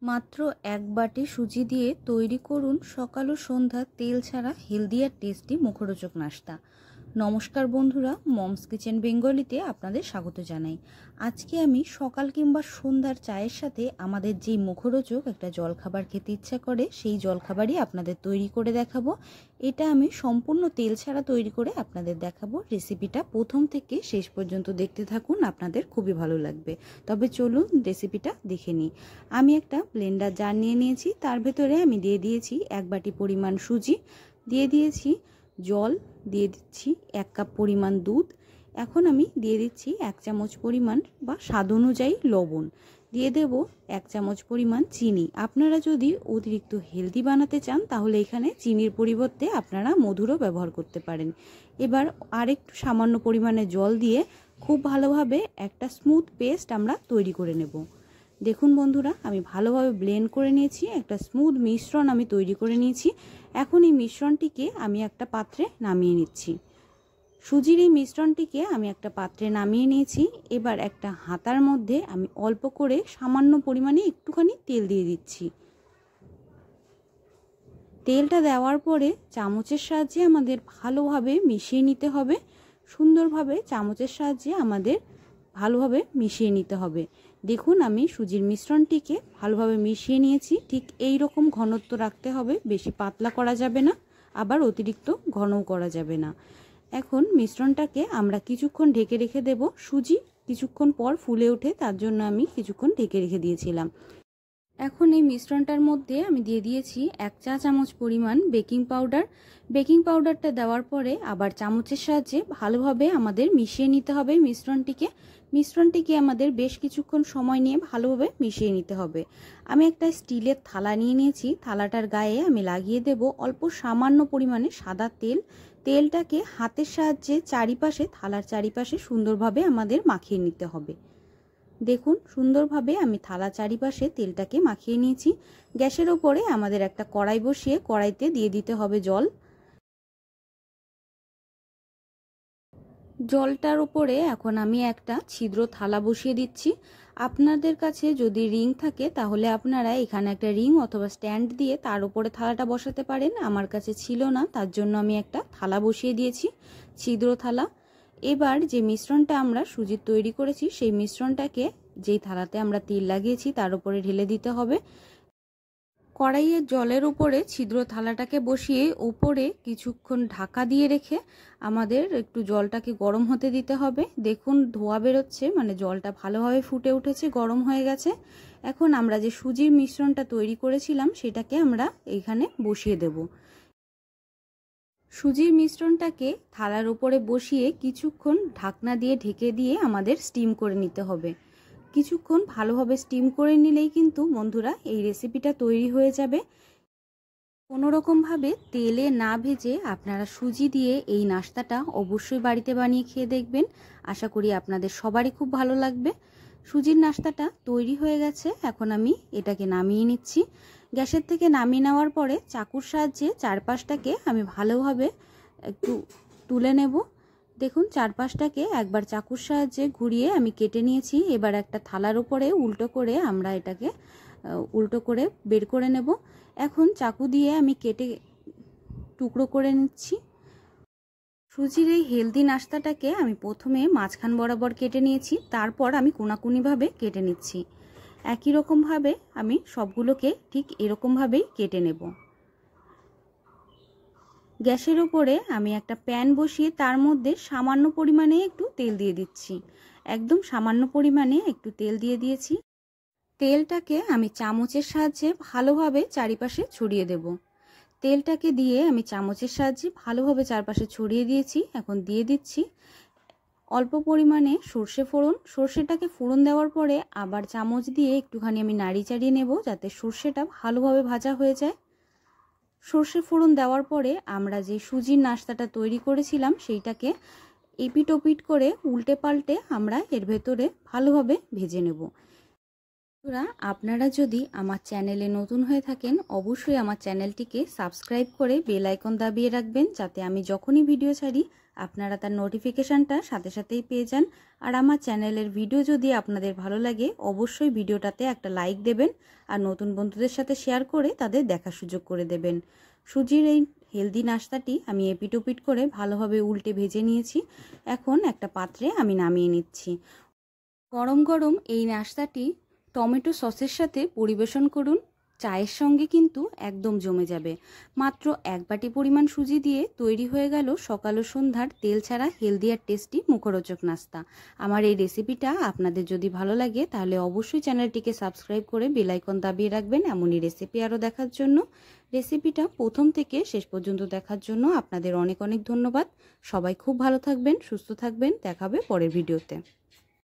মাত্র এক বাটি সুজি দিয়ে তৈরি করুন সকাল ও সন্ধ্যা তেল ছাড়া হেলদি আর টেস্টি মুখরোচক নাস্তা। নমস্কার বন্ধুরা, মমস কিচেন বেঙ্গলিতে আপনাদের স্বাগত জানাই। আজকে আমি সকাল কিংবা সন্ধ্যার চায়ের সাথে আমাদের যেই মুখরোচক একটা জলখাবার খেতে ইচ্ছা করে সেই জলখাবারই আপনাদের তৈরি করে দেখাবো। এটা আমি সম্পূর্ণ তেল ছাড়া তৈরি করে আপনাদের দেখাবো। রেসিপিটা প্রথম থেকে শেষ পর্যন্ত দেখতে থাকুন, আপনাদের খুবই ভালো লাগবে। তবে চলুন রেসিপিটা দেখে নিই। আমি একটা ব্লেন্ডার জার নিয়ে নিয়েছি, তার ভেতরে আমি দিয়ে দিয়েছি এক বাটি পরিমাণ সুজি, দিয়ে দিয়েছি জল, দিয়ে দিচ্ছি 1 কাপ পরিমাণ দুধ। এখন আমি দিয়ে দিচ্ছি 1 চামচ পরিমাণ বা স্বাদ অনুযায়ী লবণ, দিয়ে দেব 1 চামচ পরিমাণ চিনি। আপনারা যদি অতিরিক্ত হেলদি বানাতে চান তাহলে এখানে চিনির পরিবর্তে আপনারা মধুরও ব্যবহার করতে পারেন। এবার আরেকটু সামান্য পরিমাণে জল দিয়ে খুব ভালোভাবে একটা স্মুথ পেস্ট আমরা তৈরি করে নেব। দেখুন বন্ধুরা, আমি ভালোভাবে ব্লেন্ড করে নিয়েছি, একটা স্মুথ মিশ্রণ আমি তৈরি করে নিয়েছি। এখন এই মিশ্রণটিকে আমি একটা পাত্রে নামিয়ে নিচ্ছি। সুজির এই মিশ্রণটিকে আমি একটা পাত্রে নামিয়ে নিয়েছি। এবার একটা হাতার মধ্যে আমি অল্প করে সামান্য পরিমাণে একটুখানি তেল দিয়ে দিচ্ছি। তেলটা দেওয়ার পরে চামচের সাহায্যে আমাদের ভালোভাবে মিশিয়ে নিতে হবে। সুন্দরভাবে চামচের সাহায্যে আমাদের ভালোভাবে মিশিয়ে নিতে হবে। দেখুন, আমি সুজির মিশ্রণটিকে ভালোভাবে মিশিয়ে নিয়েছি। ঠিক এই রকম ঘনত্ব রাখতে হবে, বেশি পাতলা করা যাবে না, আবার অতিরিক্ত ঘনও করা যাবে না। এখন মিশ্রণটাকে আমরা কিছুক্ষণ ঢেকে রেখে দেব। সুজি কিছুক্ষণ পর ফুলে ওঠে, তার জন্য আমি কিছুক্ষণ ঢেকে রেখে দিয়েছিলাম। এখন এই মিশ্রণটার মধ্যে আমি দিয়ে দিয়েছি 1 চা চামচ পরিমাণ বেকিং পাউডার। বেকিং পাউডারটা দেওয়ার পরে আবার চামচের সাহায্যে ভালোভাবে আমাদের মিশিয়ে নিতে হবে মিশ্রণটিকে আমাদের বেশ কিছুক্ষণ সময় নিয়ে ভালোভাবে মিশিয়ে নিতে হবে। আমি একটা স্টিলের থালা নিয়ে নিয়েছি, থালাটার গায়ে আমি লাগিয়ে দেব অল্প সামান্য পরিমাণে সাদা তেল। তেলটাকে হাতের সাহায্যে চারিপাশে, থালার চারিপাশে সুন্দরভাবে আমাদের মাখিয়ে নিতে হবে। দেখুন, সুন্দরভাবে আমি থালা চারিপাশে তেলটাকে মাখিয়ে নিয়েছি। গ্যাসের ওপরে আমাদের একটা কড়াই বসিয়ে কড়াইতে দিয়ে দিতে হবে জল। জলটার উপরে এখন আমি একটা ছিদ্র থালা বসিয়ে দিচ্ছি। আপনাদের কাছে যদি রিং থাকে তাহলে আপনারা এখানে একটা রিং অথবা স্ট্যান্ড দিয়ে তার উপরে থালাটা বসাতে পারেন। আমার কাছে ছিল না, তার জন্য আমি একটা থালা বসিয়ে দিয়েছি, ছিদ্র থালা। এবার যে মিশ্রণটা আমরা সুজির তৈরি করেছি সেই মিশ্রণটাকে যেই থালাতে আমরা তেল লাগিয়েছি তার উপরে ঢেলে দিতে হবে। কড়াইয়ের জলের উপরে ছিদ্র থালাটাকে বসিয়ে উপরে কিছুক্ষণ ঢাকা দিয়ে রেখে আমাদের একটু জলটাকে গরম হতে দিতে হবে। দেখুন, ধোঁয়া বেরোচ্ছে, মানে জলটা ভালোভাবে ফুটে উঠেছে, গরম হয়ে গেছে। এখন আমরা যে সুজির মিশ্রণটা তৈরি করেছিলাম সেটাকে আমরা এইখানে বসিয়ে দেব। সুজির মিশ্রণটাকে থালার উপরে বসিয়ে কিছুক্ষণ ঢাকনা দিয়ে ঢেকে দিয়ে আমাদের স্টিম করে নিতে হবে। কিছুক্ষণ ভালোভাবে স্টিম করে নিলেই কিন্তু বন্ধুরা এই রেসিপিটা তৈরি হয়ে যাবে। কোনো রকমভাবে তেলে না ভেজে আপনারা সুজি দিয়ে এই নাস্তাটা অবশ্যই বাড়িতে বানিয়ে খেয়ে দেখবেন। আশা করি আপনাদের সবারই খুব ভালো লাগবে। সুজির নাস্তাটা তৈরি হয়ে গেছে, এখন আমি এটাকে নামিয়ে নিচ্ছি। গ্যাসের থেকে নামিয়ে নেওয়ার পরে চাকুর সাহায্যে চারপাশটাকে আমি ভালোভাবে একটু তুলে নেব। দেখুন, চারপাশটাকে একবার চাকুর সাহায্যে ঘুরিয়ে আমি কেটে নিয়েছি। এবার একটা থালার উপরে উল্টো করে আমরা এটাকে উল্টো করে বের করে নেব। এখন চাকু দিয়ে আমি কেটে টুকরো করে নিচ্ছি। সুজির এই হেলদি নাস্তাটাকে আমি প্রথমে মাঝখান বরাবর কেটে নিয়েছি, তারপর আমি কোনাকুনিভাবে কেটে নিচ্ছি। একই রকমভাবে আমি সবগুলোকে ঠিক এরকমভাবেই কেটে নেব। গ্যাসের ওপরে আমি একটা প্যান বসিয়ে তার মধ্যে সামান্য পরিমাণে একটু তেল দিয়ে দিচ্ছি। একদম সামান্য পরিমাণে একটু তেল দিয়ে দিয়েছি। তেলটাকে আমি চামচের সাহায্যে ভালোভাবে চারিপাশে ছড়িয়ে দেব। তেলটাকে দিয়ে আমি চামচের সাহায্যে ভালোভাবে চারপাশে ছড়িয়ে দিয়েছি। এখন দিয়ে দিচ্ছি অল্প পরিমাণে সর্ষে ফোড়ন। সর্ষেটাকে ফোড়ন দেওয়ার পরে আবার চামচ দিয়ে একটুখানি আমি নাড়ি চাড়িয়ে নেব যাতে সর্ষেটা ভালোভাবে ভাজা হয়ে যায়। সর্ষে ফোড়ন দেওয়ার পরে আমরা যে সুজির নাস্তাটা তৈরি করেছিলাম সেইটাকে এপিট ওপিট করে উল্টে পাল্টে আমরা এর ভেতরে ভালোভাবে ভেজে নেব। আপনারা যদি আমার চ্যানেলে নতুন হয়ে থাকেন অবশ্যই আমার চ্যানেলটিকে সাবস্ক্রাইব করে বেল আইকন দাবিয়ে রাখবেন, যাতে আমি যখনই ভিডিও ছাড়ি আপনারা তার নোটিফিকেশানটা সাথে সাথেই পেয়ে যান। আর আমার চ্যানেলের ভিডিও যদি আপনাদের ভালো লাগে অবশ্যই ভিডিওটাতে একটা লাইক দেবেন আর নতুন বন্ধুদের সাথে শেয়ার করে তাদের দেখার সুযোগ করে দেবেন। সুজির এই হেলদি নাস্তাটি আমি এপিটোপিট করে ভালোভাবে উল্টে ভেজে নিয়েছি। এখন একটা পাত্রে আমি নামিয়ে নিচ্ছি। গরম গরম এই নাস্তাটি টমেটো সসের সাথে পরিবেশন করুন। চায়ের সঙ্গে কিন্তু একদম জমে যাবে। মাত্র 1 বাটি পরিমাণ সুজি দিয়ে তৈরি হয়ে গেল সকাল ও সন্ধ্যার তেল ছাড়া হেলদি আর টেস্টি মুখরোচক নাস্তা। আমার এই রেসিপিটা আপনাদের যদি ভালো লাগে তাহলে অবশ্যই চ্যানেলটিকে সাবস্ক্রাইব করে বেল আইকন দাবিয়ে রাখবেন এমনই রেসিপি আরও দেখার জন্য। রেসিপিটা প্রথম থেকে শেষ পর্যন্ত দেখার জন্য আপনাদের অনেক অনেক ধন্যবাদ। সবাই খুব ভালো থাকবেন, সুস্থ থাকবেন। দেখা হবে পরের ভিডিওতে।